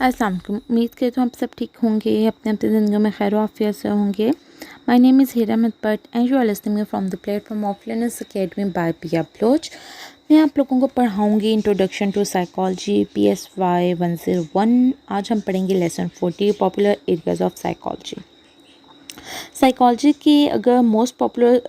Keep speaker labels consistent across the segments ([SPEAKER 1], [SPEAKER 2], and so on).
[SPEAKER 1] अस्सलाम वालेकुम। उम्मीद करती हूँ आप सब ठीक होंगे, अपने अपनी ज़िंदगी में खैर आफियत से होंगे। My name is Heera Mitbat and you are listening from the platform of learners academy by Pia Baloch. मैं आप लोगों को पढ़ाऊँगी इंट्रोडक्शन टू साइकोलॉजी PSY 101। आज हम पढ़ेंगे lesson 40 popular areas of psychology. Psychology की अगर मोस्ट पॉपुलर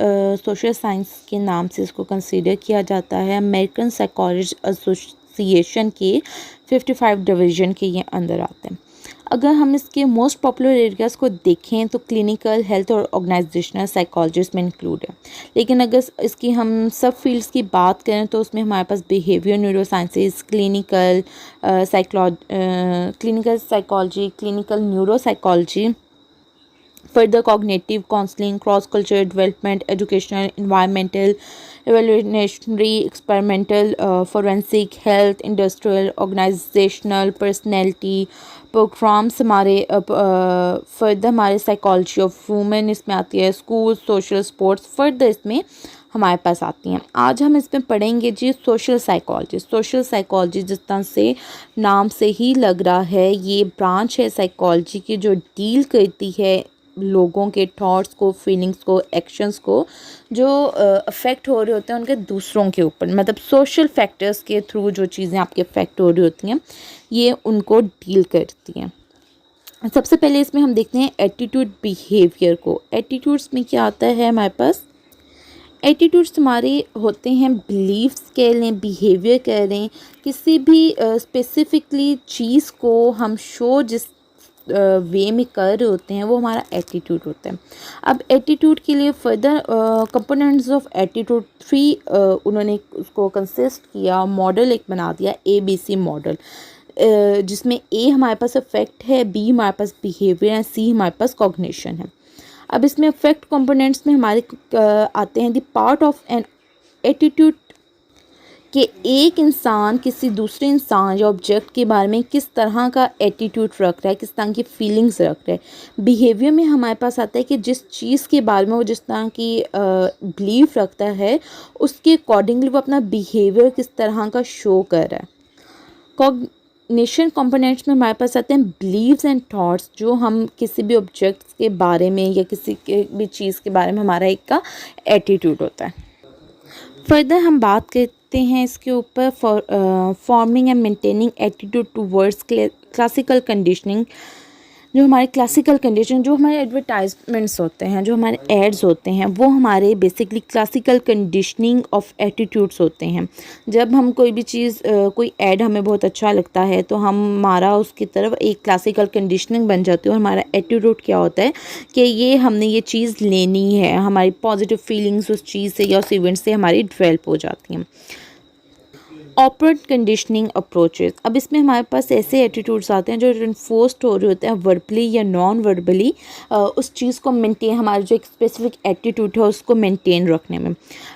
[SPEAKER 1] सोशल साइंस के नाम से इसको कंसीडर किया जाता है। अमेरिकन साइकोलॉजी एसोसिएशन के 55 डिवीज़न के ये अंदर आते हैं। अगर हम इसके मोस्ट पॉपुलर एरियाज़ को देखें तो क्लिनिकल, हेल्थ और ऑर्गेनाइजेशनल साइकोलॉजी इसमें इंक्लूड है। लेकिन अगर इसकी हम सब फील्ड्स की बात करें तो उसमें हमारे पास behaviour neurosciences, clinical psychology, clinical neuropsychology, further cognitive counseling, cross-cultural development, educational, environmental, evolutionary, experimental, forensic, health, industrial, organizational, personality programmes हमारे फर्दर हमारे साइकोलॉजी ऑफ वुमेन इसमें आती है, स्कूल, सोशल, स्पोर्ट्स फर्दर इसमें हमारे पास आती हैं। आज हम इसमें पढ़ेंगे जी सोशल साइकोलॉजी। सोशल साइकोलॉजी जिस तरह से नाम से ही लग रहा है ये ब्रांच है साइकोलॉजी की जो डील करती है लोगों के थॉट्स को, फीलिंग्स को, एक्शंस को जो अफेक्ट हो रहे होते हैं उनके दूसरों के ऊपर, मतलब सोशल फैक्टर्स के थ्रू जो चीज़ें आपके अफेक्ट हो रही होती हैं ये उनको डील करती हैं। सबसे पहले इसमें हम देखते हैं एटीट्यूड बिहेवियर को। एटीट्यूड्स में क्या आता है हमारे पास? एटीट्यूड्स हमारे होते हैं बिलीव्स कह लें, बिहेवियर कह लें, किसी भी स्पेसिफिकली चीज़ को हम शो जिस वे में कर रहे होते हैं वो हमारा एटीट्यूड होता है। अब एटीट्यूड के लिए फर्दर कंपोनेंट्स ऑफ एटीट्यूड 3 उन्होंने उसको कंसिस्ट किया, मॉडल एक बना दिया ABC मॉडल, जिसमें A हमारे पास अफेक्ट है, B हमारे पास बिहेवियर है, C हमारे पास कॉग्निशन है। अब इसमें अफेक्ट कंपोनेंट्स में हमारे आते हैं the part of an attitude कि एक इंसान किसी दूसरे इंसान या ऑब्जेक्ट के बारे में किस तरह का एटीट्यूड रख रहा है, किस तरह की फीलिंग्स रख रहा है। बिहेवियर में हमारे पास आता है कि जिस चीज़ के बारे में वो जिस तरह की बिलीफ रखता है उसके अकॉर्डिंगली वो अपना बिहेवियर किस तरह का शो कर रहा है। कॉग्निशन कंपोनेंट्स में हमारे पास आते हैं बिलीव्स एंड थॉट्स, जो हम किसी भी ऑब्जेक्ट्स के बारे में या किसी के भी चीज़ के बारे में हमारा एक का एटीट्यूड होता है। फर्दर हम बात करते हैं इसके ऊपर forming and maintaining attitude towards classical conditioning. जो हमारे क्लासिकल कंडीशन, जो हमारे एडवर्टाइजमेंट्स होते हैं, जो हमारे एड्स होते हैं, वो हमारे basically classical conditioning of attitudes होते हैं। जब हम कोई भी चीज़ कोई ऐड हमें बहुत अच्छा लगता है तो हमारा उसकी तरफ एक क्लासिकल कंडीशनिंग बन जाती है और हमारा एटीट्यूड क्या होता है कि ये हमने ये चीज़ लेनी है। हमारी पॉजिटिव फीलिंग्स उस चीज़ से या उस इवेंट से हमारी डेवलप हो जाती हैं। ऑपरेट कंडीशनिंग अप्रोचेस, अब इसमें हमारे पास ऐसे एटीट्यूड्स आते हैं जो इन्फोर्स्ड हो रहे होते हैं वर्बली या नॉन वर्बली, उस चीज़ को मेंटेन, हमारा जो एक स्पेसिफिक एटीट्यूड है उसको मेंटेन रखने में।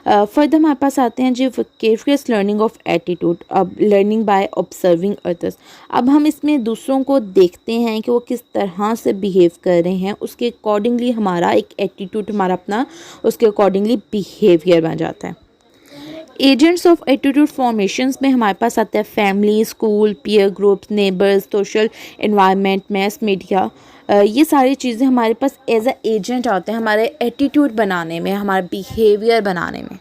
[SPEAKER 1] फर्दर हमारे पास आते हैं जो विकेरियस लर्निंग ऑफ एटीट्यूड, अब लर्निंग बाय ऑब्जर्विंग अदर्स। अब हम इसमें दूसरों को देखते हैं कि वो किस तरह से बिहेव कर रहे हैं, उसके अकॉर्डिंगली हमारा एक एटीट्यूड, हमारा अपना उसके अकॉर्डिंगली बिहेवियर बन जाता है। एजेंट्स ऑफ एटीट्यूड फॉर्मेशंस में हमारे पास आता है family, school, peer groups, neighbours, social environment, mess media. ये सारी चीज़ें हमारे पास एज अ एजेंट आते हैं हमारे एटीट्यूड बनाने में, हमारा बिहेवियर बनाने में।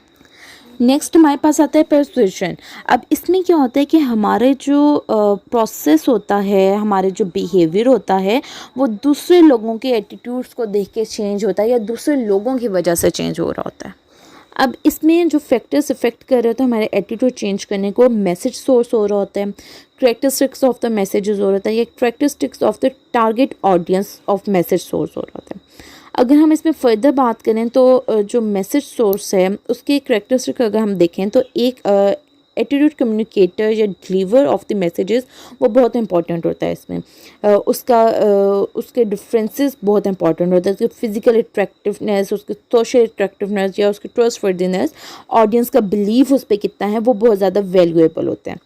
[SPEAKER 1] नेक्स्ट हमारे पास आता है परसुएशन। अब इसमें क्या होता है कि हमारे जो प्रोसेस होता है, हमारे जो बिहेवियर होता है वो दूसरे लोगों के एटीट्यूड्स को देख के चेंज होता है या दूसरे लोगों की वजह से चेंज हो रहा होता है। अब इसमें जो फैक्टर्स इफेक्ट कर रहे होते हैं हमारे एटीट्यूड चेंज करने को, मैसेज सोर्स हो रहा होता है, करेक्टरिस्टिक्स ऑफ द मैसेजेस हो रहा होता है, या characteristics of the target audience of message source हो रहा होता है। अगर हम इसमें फर्दर बात करें तो जो मैसेज सोर्स है उसके करेक्टरिस्टिक अगर हम देखें तो एक एटीट्यूड कम्युनिकेटर या डिलीवर ऑफ द मैसेजेस वो बहुत इंपॉर्टेंट होता है इसमें। उसके डिफरेंसेस बहुत इंपॉर्टेंट होता है, उसकी फिजिकल अट्रैक्टिवनेस, उसकी सोशल अट्रैक्टिवनेस या उसकी ट्रस्टवर्दीनेस, ऑडियंस का बिलीव उस पर कितना है, वो बहुत ज़्यादा वैल्यूएबल होते हैं।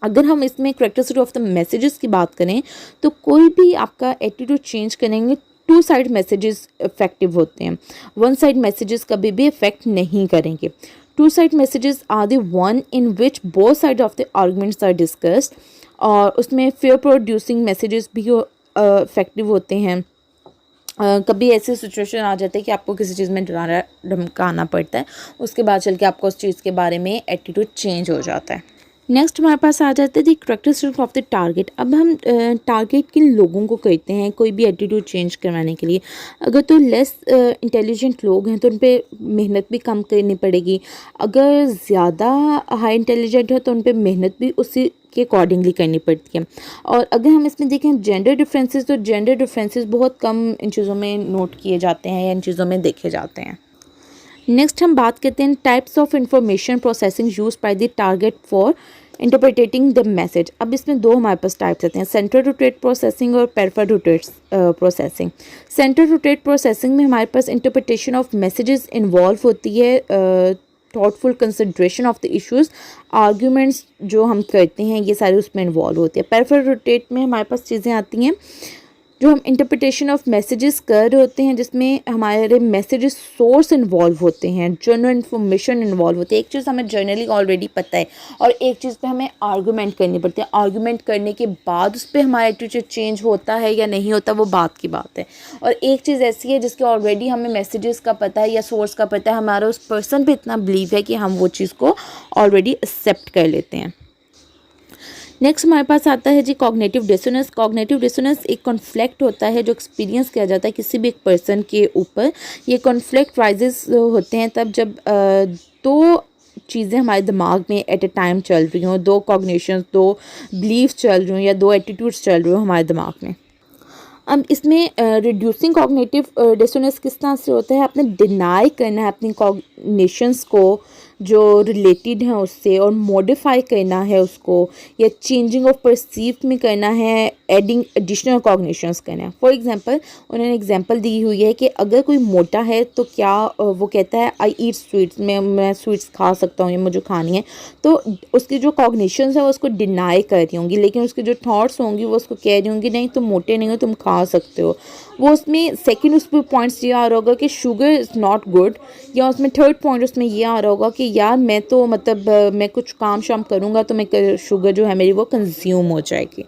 [SPEAKER 1] अगर हम इसमें करेक्टरिस्टिक ऑफ द मैसेजेस की बात करें तो कोई भी आपका एटीट्यूड चेंज करेंगे, टू साइड मैसेजेस इफेक्टिव होते हैं, वन साइड मैसेजेस कभी भी इफेक्ट नहीं करेंगे। Two-side messages are the one in which both sides of the arguments are discussed. और उसमें फेयर प्रोड्यूसिंग मैसेजेस भी इफ़ेक्टिव होते हैं। कभी ऐसी सिचुएशन आ जाती है कि आपको किसी चीज़ में डराना धमकाना पड़ता है, उसके बाद चल के आपको उस चीज़ के बारे में एटीट्यूड चेंज हो जाता है। नेक्स्ट हमारे पास आ जाता है the characteristic of the target. अब हम टारगेट किन लोगों को कहते हैं कोई भी एटीट्यूड चेंज करवाने के लिए। अगर तो लेस इंटेलिजेंट लोग हैं तो उन पर मेहनत भी कम करनी पड़ेगी। अगर ज़्यादा हाई इंटेलिजेंट है तो उन पर मेहनत भी उसी के अकॉर्डिंगली करनी पड़ती है। और अगर हम इसमें देखें जेंडर डिफरेंसेस, तो जेंडर डिफरेंसेस बहुत कम इन चीज़ों में नोट किए जाते हैं या इन चीज़ों में देखे जाते हैं। नेक्स्ट हम बात करते हैं types of information processing use by the target for interpreting the message. अब इसमें दो हमारे पास टाइप्स आते हैं, सेंट्रल रोटेट प्रोसेसिंग और peripheral rotate processing. Central rotate processing में हमारे पास इंटरप्रिटेशन ऑफ मैसेजेस इन्वॉल्व होती है, thoughtful consideration of the issues, arguments जो हम करते हैं ये सारे उसमें इन्वॉल्व होते हैं। पेरिफेरल रोटेट में हमारे पास चीज़ें आती हैं जो हम इंटरप्रिटेशन ऑफ मैसेजेस कर रहे होते हैं, जिसमें हमारे मैसेजेस सोर्स इन्वॉल्व होते हैं, जनरल इन्फॉर्मेशन इन्वॉल्व होती है। एक चीज़ हमें जनरली ऑलरेडी पता है और एक चीज़ पे हमें आर्गूमेंट करनी पड़ती है। आर्गूमेंट करने के बाद उस पर हमारा एटीट्यूड चेंज होता है या नहीं होता वो बात की बात है। और एक चीज़ ऐसी है जिसके ऑलरेडी हमें मैसेजेस का पता है या सोर्स का पता है, हमारा उस पर्सन पर इतना बिलीव है कि हम वो चीज़ को ऑलरेडी एक्सेप्ट कर लेते हैं। नेक्स्ट हमारे पास आता है जी कॉग्निटिव डिसोनेंस। कॉग्निटिव डिसोनेंस एक कॉन्फ्लिक्ट होता है जो एक्सपीरियंस किया जाता है किसी भी एक पर्सन के ऊपर। ये कॉन्फ्लिक्ट राइजेस होते हैं तब जब दो चीज़ें हमारे दिमाग में एट ए टाइम चल रही हों, दो कॉग्निशंस, दो बिलीफ चल रही हों या दो एटीट्यूड्स चल रहे हो हमारे दिमाग में। अब इसमें रिड्यूसिंग कॉग्निटिव डिसोनेंस किस तरह से होता है, आपने डिनाई करना है अपनी कॉग्निशंस को जो रिलेटेड हैं उससे और मॉडिफाई करना है उसको, या चेंजिंग ऑफ परसीव में करना है, एडिंग एडिशनल कॉग्निशंस करना है। फॉर एग्जांपल उन्होंने एग्जांपल दी हुई है कि अगर कोई मोटा है तो क्या वो कहता है आई ईट स्वीट्स, मैं स्वीट्स खा सकता हूँ या मुझे खानी है, तो उसकी जो कॉग्निशंस है वो उसको डिनाई कर रही होंगी, लेकिन उसके जो थॉट्स होंगी वो उसको कह रही होंगी नहीं तुम मोटे नहीं हो, तुम खा सकते हो। वो उसमें सेकंड उस पर पॉइंट्स ये आ रहा होगा कि शुगर इज़ नॉट गुड, या उसमें थर्ड पॉइंट उसमें ये आ रहा होगा कि यार मैं तो मतलब मैं कुछ काम शाम करूँगा तो मैं शुगर जो है मेरी वो कंज्यूम हो जाएगी।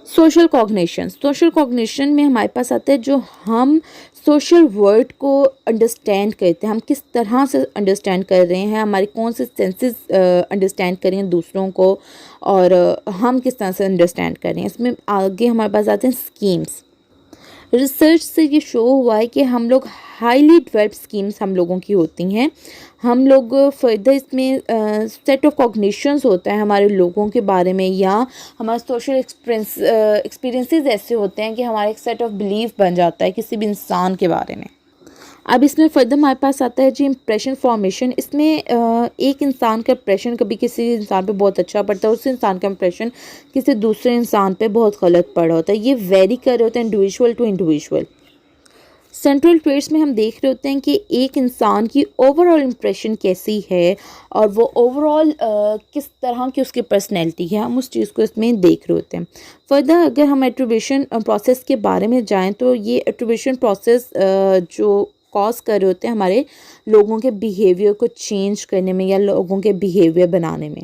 [SPEAKER 1] Social cognition. सोशल कॉग्निशन में हमारे पास आता है जो हम सोशल वर्ड को अंडरस्टैंड करते हैं, हम किस तरह से अंडरस्टैंड कर रहे हैं, हमारे कौन से सेंसेस अंडरस्टैंड कर रहे हैं दूसरों को, और हम किस तरह से अंडरस्टैंड कर रहे हैं। इसमें आगे हमारे पास आते हैं स्कीम्स। रिसर्च से ये शो हुआ है कि हम लोग हाईली डेवलप्ड स्कीम्स हम लोगों की होती हैं। हम लोग फर्दर इसमें सेट ऑफ कॉग्निशंस होता है हमारे लोगों के बारे में, या हमारे सोशल एक्सपीरियंसेस ऐसे होते हैं कि हमारा एक सेट ऑफ बिलीफ बन जाता है किसी भी इंसान के बारे में। अब इसमें फर्दर हमारे पास आता है जी इम्प्रेशन फॉर्मेशन। इसमें एक इंसान का इम्प्रेशन कभी किसी इंसान पे बहुत अच्छा पड़ता है, उस इंसान का इम्प्रेशन किसी दूसरे इंसान पे बहुत गलत पड़ा होता है। ये वेरी कर रहे होते हैं individual to individual. Central trades में हम देख रहे होते हैं कि एक इंसान की ओवरऑल इम्प्रेशन कैसी है और वो ओवरऑल किस तरह की उसकी पर्सनैलिटी है, हम उस चीज़ को इसमें देख रहे होते हैं। फर्दर अगर हम एट्रीब्यूशन प्रोसेस के बारे में जाएं तो ये एट्रीब्यूशन प्रोसेस जो कॉज कर रहे होते हैं हमारे लोगों के बिहेवियर को चेंज करने में या लोगों के बिहेवियर बनाने में।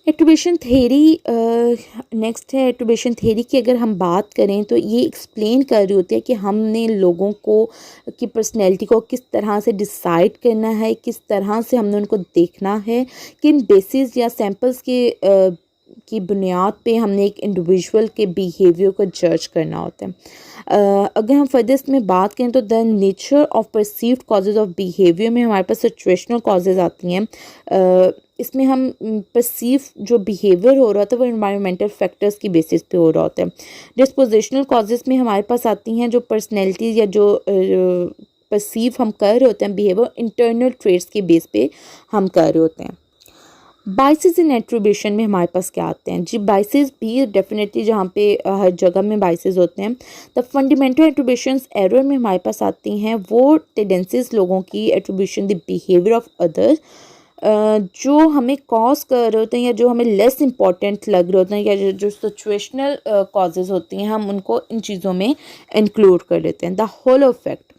[SPEAKER 1] एट्रीब्यूशन थ्योरी नेक्स्ट है। एट्रीब्यूशन थ्योरी की अगर हम बात करें तो ये एक्सप्लेन कर रही होती है कि हमने लोगों को की पर्सनैलिटी को किस तरह से डिसाइड करना है, किस तरह से हमने उनको देखना है, किन बेसिस या सैम्पल्स के की बुनियाद पे हमने एक इंडिविजुअल के बिहेवियर को जज करना होता है। अगर हम फर्दर इसमें बात करें तो the nature of perceived causes of behaviour में हमारे पास सिचुएशनल कॉजेज़ आती हैं। इसमें हम परसीव जो बिहेवियर हो रहा होता है वो इन्वायरमेंटल फैक्टर्स की बेसिस पे हो रहा होता है। डिस्पोजिशनल कॉजेज़ में हमारे पास आती हैं जो पर्सनैलिटी या जो परसीव हम कर रहे होते हैं बिहेवियर इंटरनल ट्रेट्स के बेस पे हम कर रहे होते हैं। बाइसेस इन एट्रीब्यूशन में हमारे पास क्या आते हैं जी, बाइसेस भी डेफिनेटली जहाँ पे हर जगह में बाइसेस होते हैं। द फंडामेंटल एट्रीब्यूशंस एरर में हमारे पास आती हैं वो टेंडेंसीज लोगों की attribution the behaviour of others जो हमें कॉज कर रहे होते हैं या जो हमें लेस इंपॉर्टेंट लग रहे होते हैं या जो सिचुएशनल कॉजेज़ होती हैं हम उनको इन चीज़ों में इंक्लूड कर लेते हैं। The whole effect.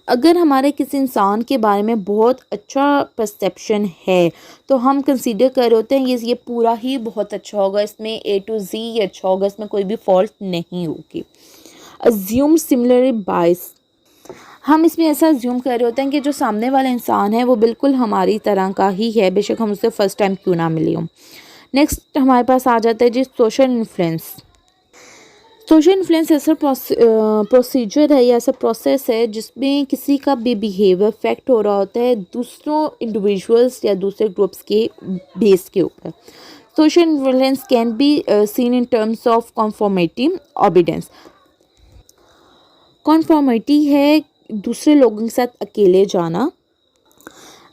[SPEAKER 1] अगर हमारे किसी इंसान के बारे में बहुत अच्छा परसेप्शन है तो हम कंसीडर कर रहे होते हैं ये पूरा ही बहुत अच्छा होगा, इसमें A to Z ही अच्छा होगा, इसमें कोई भी फॉल्ट नहीं होगी। अज्यूम सिमिलर बाइस, हम इसमें ऐसा अज्यूम कर रहे होते हैं कि जो सामने वाला इंसान है वो बिल्कुल हमारी तरह का ही है, बेशक हम उससे फर्स्ट टाइम क्यों ना मिले हों। नेक्स्ट हमारे पास आ जाता है जी सोशल इन्फ्लुएंस। सोशल इन्फ्लुएंस ऐसा प्रोसीजर है या ऐसा प्रोसेस है जिसमें किसी का भी बिहेवियर इफेक्ट हो रहा होता है दूसरों इंडिविजुअल्स या दूसरे ग्रुप्स के बेस के ऊपर। Social influence can be seen in terms of conformity, obedience. Conformity है दूसरे लोगों के साथ अकेले जाना।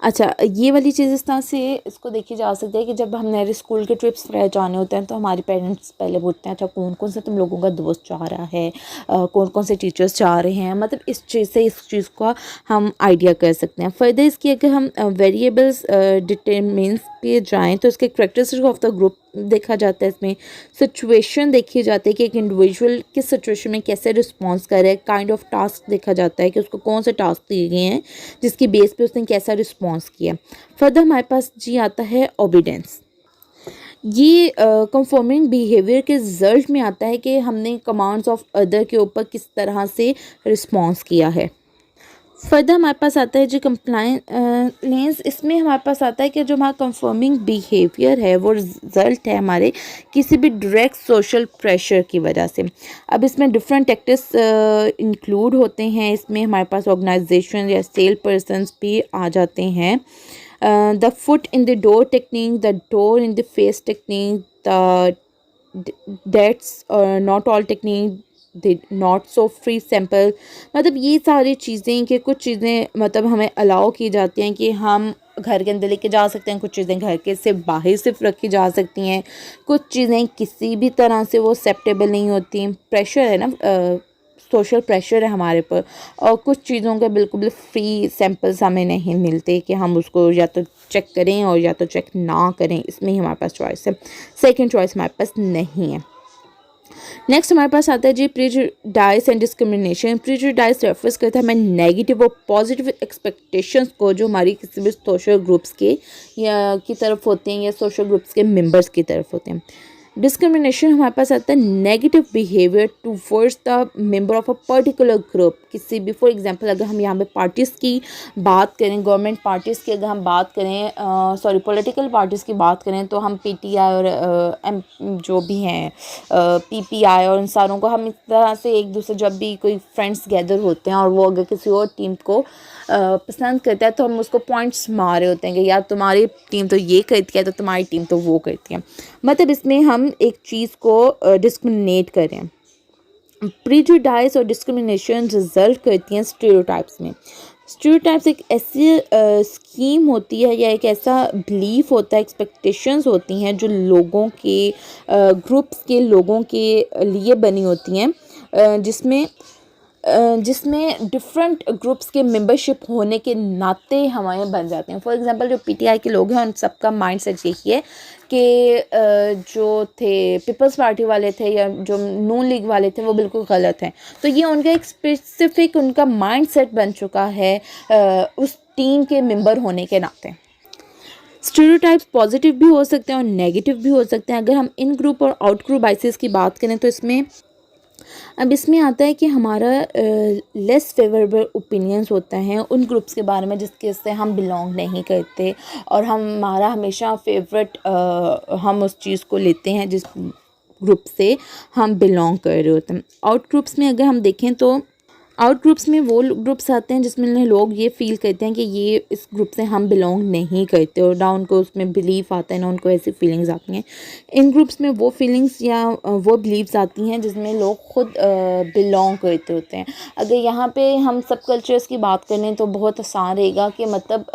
[SPEAKER 1] अच्छा, ये वाली चीज़ इस तरह से इसको देखी जा सकती है कि जब हमने स्कूल के ट्रिप्स पर जाने होते हैं तो हमारे पेरेंट्स पहले पूछते हैं अच्छा कौन कौन से तुम लोगों का दोस्त जा रहा है, कौन कौन से टीचर्स जा रहे हैं, मतलब इस चीज़ से इस चीज़ का हम आइडिया कर सकते हैं। फर्दर इसकी अगर हम वेरिएबल्स डिटरमिन्स पे जाएँ तो इसके करेक्टरिस्टिक ऑफ द ग्रुप देखा जाता है, इसमें सिचुएशन देखी जाती है कि एक इंडिविजुअल किस सिचुएशन में कैसे रिस्पॉन्स करे, काइंड ऑफ टास्क देखा जाता है कि उसको कौन से टास्क दिए गए हैं जिसकी बेस पे उसने कैसा रिस्पॉन्स किया। फर्दर हमारे पास जी आता है ओबीडेंस। ये कंफर्मिंग बिहेवियर के रिजल्ट में आता है कि हमने कमांड्स ऑफ अदर के ऊपर किस तरह से रिस्पॉन्स किया है। फर्दर हमारे पास आता है जो कंप्लायंस, इसमें हमारे पास आता है कि जो हमारा कंफर्मिंग बिहेवियर है वो रिजल्ट है हमारे किसी भी डायरेक्ट सोशल प्रेशर की वजह से। अब इसमें डिफरेंट टैक्टिक्स इंक्लूड होते हैं, इसमें हमारे पास ऑर्गेनाइजेशन या सेल पर्सनस भी आ जाते हैं। The foot in the door technique, the door in the face technique, the that's not all technique, not so free sample, मतलब ये सारी चीज़ें कि कुछ चीज़ें मतलब हमें अलाउ की जाती हैं कि हम घर के अंदर लेके जा सकते हैं, कुछ चीज़ें घर के से बाहर सिर्फ रखी जा सकती हैं, कुछ चीज़ें किसी भी तरह से वो एक्सेप्टेबल नहीं होती। प्रेशर है ना, सोशल प्रेशर है हमारे पर, और कुछ चीज़ों के बिल्कुल फ्री सैम्पल्स हमें नहीं मिलते कि हम उसको या तो चेक करें और या तो चेक ना करें, इसमें ही हमारे पास चॉइस है। सेकेंड चॉइस हमारे पास नहीं है। नेक्स्ट हमारे पास आता है जी prejudice and discrimination. Prejudice refers करता है हमें नेगेटिव और पॉजिटिव एक्सपेक्टेशंस को जो हमारी किसी भी सोशल ग्रुप्स के या की तरफ होते हैं या सोशल ग्रुप्स के मेंबर्स की तरफ होते हैं। डिस्क्रिमिनेशन हमारे पास आता है negative behaviour towards the member of a particular group. किसी भी फॉर एग्जांपल अगर हम यहाँ पे पार्टीज़ की बात करें, गवर्नमेंट पार्टीज़ की अगर हम बात करें, पॉलिटिकल पार्टीज़ की बात करें तो हम पीटीआई और जो भी हैं पीपीआई और इन सारों को हम इस तरह से एक दूसरे जब भी कोई फ्रेंड्स गैदर होते हैं और वो अगर किसी और टीम को पसंद करता है तो हम उसको पॉइंट्स मारे होते हैं कि यार तुम्हारी टीम तो ये करती है तो तुम्हारी टीम तो वो करती है, मतलब इसमें हम एक चीज़ को डिस्क्रिमिनेट करें। प्रीजुडाइस और डिस्क्रिमिनेशन रिजल्ट करती हैं स्टीरियोटाइप्स में। स्टीरियोटाइप्स एक ऐसी स्कीम होती है या एक ऐसा बिलीफ होता है, एक्सपेक्टेशंस होती हैं जो लोगों के ग्रुप्स के लोगों के लिए बनी होती हैं, जिसमें डिफरेंट ग्रुप्स के मेंबरशिप होने के नाते हमारे बन जाते हैं। फॉर एग्जांपल जो पीटीआई के लोग हैं उन सबका माइंडसेट यही है कि जो थे पीपल्स पार्टी वाले थे या जो नून लीग वाले थे वो बिल्कुल गलत हैं, तो ये उनका एक स्पेसिफिक उनका माइंडसेट बन चुका है उस टीम के मेंबर होने के नाते। स्टीरियोटाइप्स पॉजिटिव भी हो सकते हैं और नेगेटिव भी हो सकते हैं। अगर हम इन ग्रुप और आउट ग्रुप बाइसेस की बात करें तो इसमें आता है कि हमारा लेस फेवरेबल ओपिनियंस होता है उन ग्रुप्स के बारे में जिसके से हम बिलोंग नहीं करते, और हमारा हमेशा फेवरेट हम उस चीज़ को लेते हैं जिस ग्रुप से हम बिलोंग कर रहे होते हैं। आउट ग्रुप्स में अगर हम देखें तो आउट ग्रुप्स में वो ग्रुप्स आते हैं जिसमें लोग ये फील करते हैं कि ये इस ग्रुप से हम बिलोंग नहीं करते और ना उनको उसमें बिलीफ आता है ना उनको ऐसी फीलिंग्स आती हैं। इन ग्रुप्स में वो फीलिंग्स या वो बिलीव्स आती हैं जिसमें लोग खुद बिलोंग करते होते हैं। अगर यहाँ पे हम सब कल्चर्स की बात करें तो बहुत आसान रहेगा कि मतलब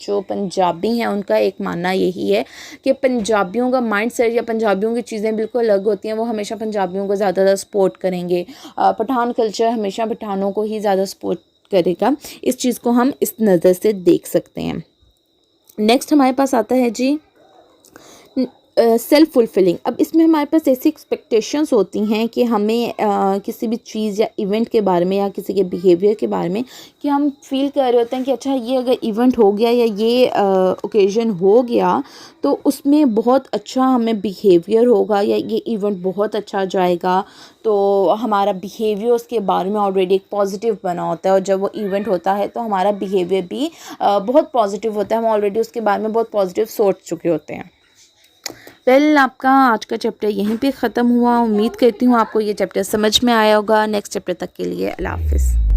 [SPEAKER 1] जो पंजाबी हैं उनका एक मानना यही है कि पंजाबियों का माइंडसेट या पंजाबियों की चीज़ें बिल्कुल अलग होती हैं, वो हमेशा पंजाबियों को ज़्यादा सपोर्ट करेंगे। पठान कल्चर हमेशा पठानों को ही ज़्यादा सपोर्ट करेगा। इस चीज़ को हम इस नज़र से देख सकते हैं। नेक्स्ट हमारे पास आता है जी सेल्फ फुलफिलिंग। अब इसमें हमारे पास ऐसी एक्सपेक्टेशंस होती हैं कि हमें किसी भी चीज़ या इवेंट के बारे में या किसी के बिहेवियर के बारे में कि हम फील कर रहे होते हैं कि अच्छा ये अगर इवेंट हो गया या ये ओकेज़न हो गया तो उसमें बहुत अच्छा हमें बिहेवियर होगा या ये इवेंट बहुत अच्छा जाएगा। तो हमारा बिहेवियर उसके बारे में ऑलरेडी एक पॉजिटिव बना होता है और जब वो इवेंट होता है तो हमारा बिहेवियर भी बहुत पॉजिटिव होता है। हम ऑलरेडी उसके बारे में बहुत पॉजिटिव सोच चुके होते हैं। आपका आज का चैप्टर यहीं पे ख़त्म हुआ। उम्मीद करती हूँ आपको ये चैप्टर समझ में आया होगा। नेक्स्ट चैप्टर तक के लिए अल्लाह हाफ़िज़।